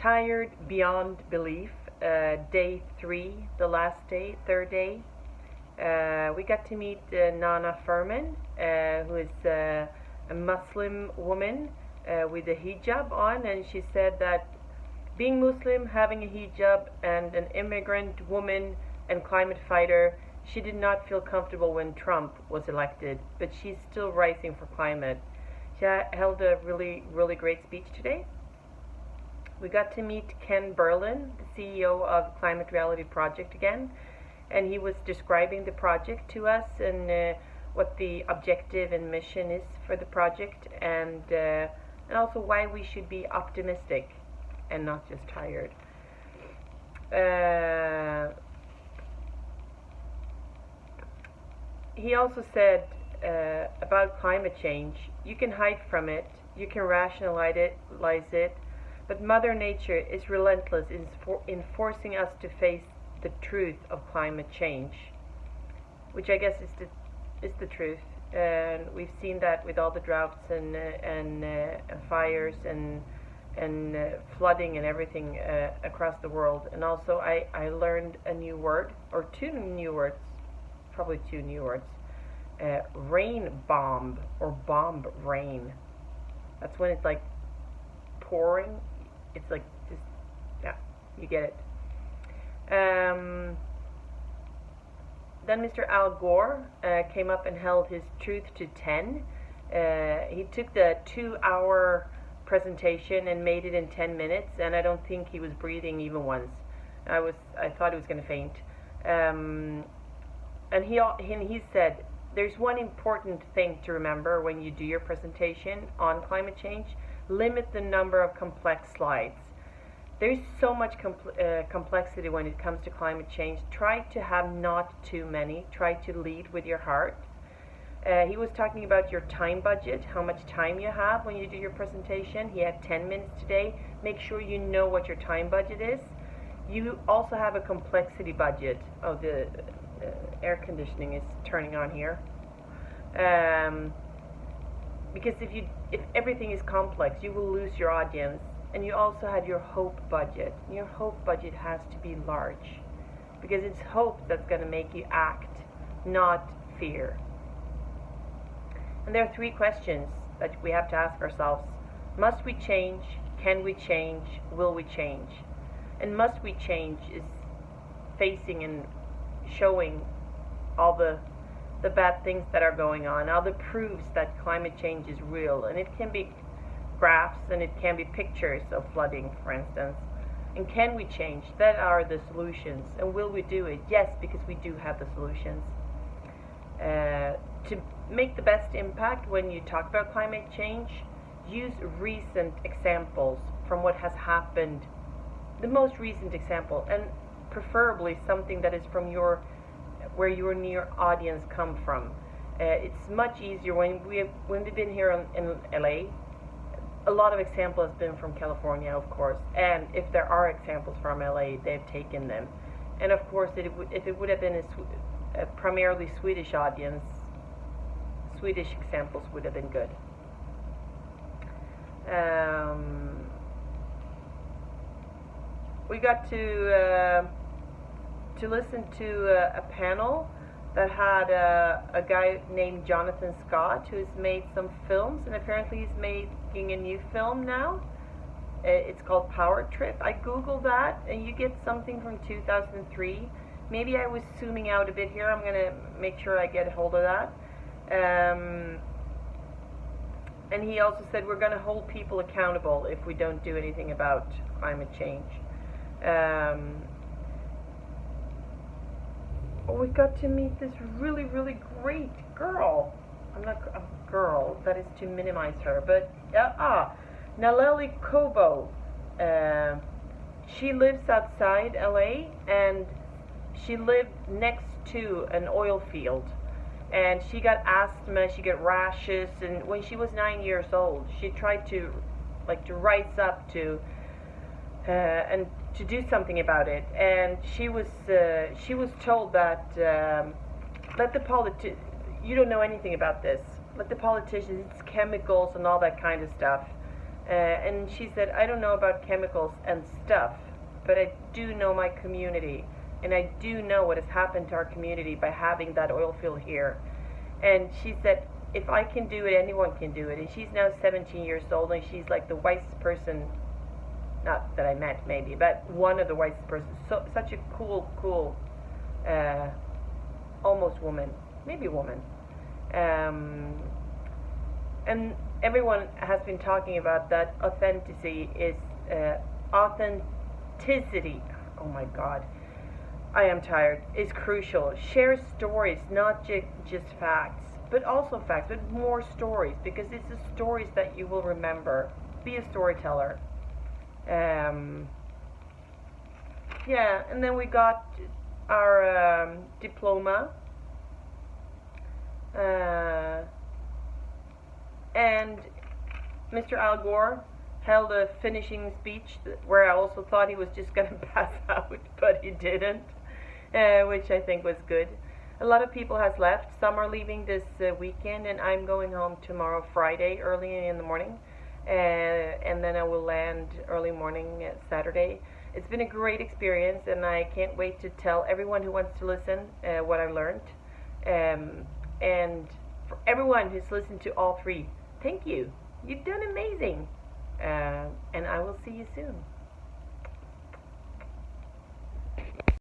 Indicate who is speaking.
Speaker 1: Tired beyond belief. Day 3, the last day, third day. We got to meet Nana Furman, who is a Muslim woman with a hijab on, and she said that being Muslim, having a hijab, and an immigrant woman and climate fighter, she did not feel comfortable when Trump was elected, but she's still rising for climate. She held a really great speech today. We got to meet Ken Berlin, the CEO of Climate Reality Project again, and he was describing the project to us and what the objective and mission is for the project, and also why we should be optimistic and not just tired. He also said about climate change, you can hide from it, you can rationalize it, but Mother Nature is relentless in forcing us to face the truth of climate change, which I guess is the truth. And we've seen that with all the droughts and fires and flooding and everything across the world. And also I learned a new word, or two new words, probably two new words. Rain bomb, or bomb rain. That's when it's like pouring. It's like just, yeah, you get it. Then Mr. Al Gore came up and held his Truth to 10. He took the 2-hour presentation and made it in 10 minutes, and I don't think he was breathing even once. I thought he was going to faint. And he said, there's one important thing to remember when you do your presentation on climate change: limit the number of complex slides. There's so much complexity when it comes to climate change. Try to have not too many. Try to lead with your heart. He was talking about your time budget, how much time you have when you do your presentation. He had 10 minutes today. Make sure you know what your time budget is. You also have a complexity budget. Oh, the air conditioning is turning on here. Because if everything is complex, you will lose your audience. And you also have your hope budget. Your hope budget has to be large, because it's hope that's going to make you act, not fear. And there are 3 questions that we have to ask ourselves. Must we change? Can we change? Will we change? And must we change is facing and showing all the bad things that are going on, all the proofs that climate change is real. And it can be graphs and it can be pictures of flooding, for instance. And can we change? That are the solutions. And will we do it? Yes, because we do have the solutions. To make the best impact when you talk about climate change, use recent examples from what has happened, the most recent example, and preferably something that is from where your near audience come from. It's much easier when we've been here in LA. A lot of examples have been from California, of course, and if there are examples from LA, they've taken them. And of course, if it would have been a primarily Swedish audience, Swedish examples would have been good. We got to listen to a panel that had a guy named Jonathan Scott, who's made some films, and apparently he's making a new film now. It's called Power Trip. I googled that, and you get something from 2003. Maybe I was zooming out a bit here. I'm going to make sure I get a hold of that. And he also said we're going to hold people accountable if we don't do anything about climate change. We got to meet this really great girl. I'm not a girl, that is to minimize her, but Naleli Kobo. She lives outside LA, and she lived next to an oil field, and she got asthma, she got rashes, and when she was 9 years old, she tried to rise up to and to do something about it. And she was told that let the you don't know anything about this. Let the politicians, it's chemicals and all that kind of stuff. And she said, I don't know about chemicals and stuff, but I do know my community. And I do know what has happened to our community by having that oil field here. And she said, if I can do it, anyone can do it. And she's now 17 years old, and she's like the wisest person, not that I met maybe, but one of the wisest persons. So, such a cool, almost woman, maybe woman. And everyone has been talking about that authenticity is authenticity. Oh my God, I am tired. Is crucial. Share stories, not just facts, but also facts, but more stories, because it's the stories that you will remember. Be a storyteller. Yeah, and then we got our diploma. And Mr. Al Gore held a finishing speech where I also thought he was just going to pass out, but he didn't, which I think was good. A lot of people has left. Some are leaving this weekend, and I'm going home tomorrow, Friday, early in the morning, and then I will land early morning Saturday. It's been a great experience, and I can't wait to tell everyone who wants to listen what I learned. And for everyone who's listened to all three, thank you. You've done amazing. And I will see you soon.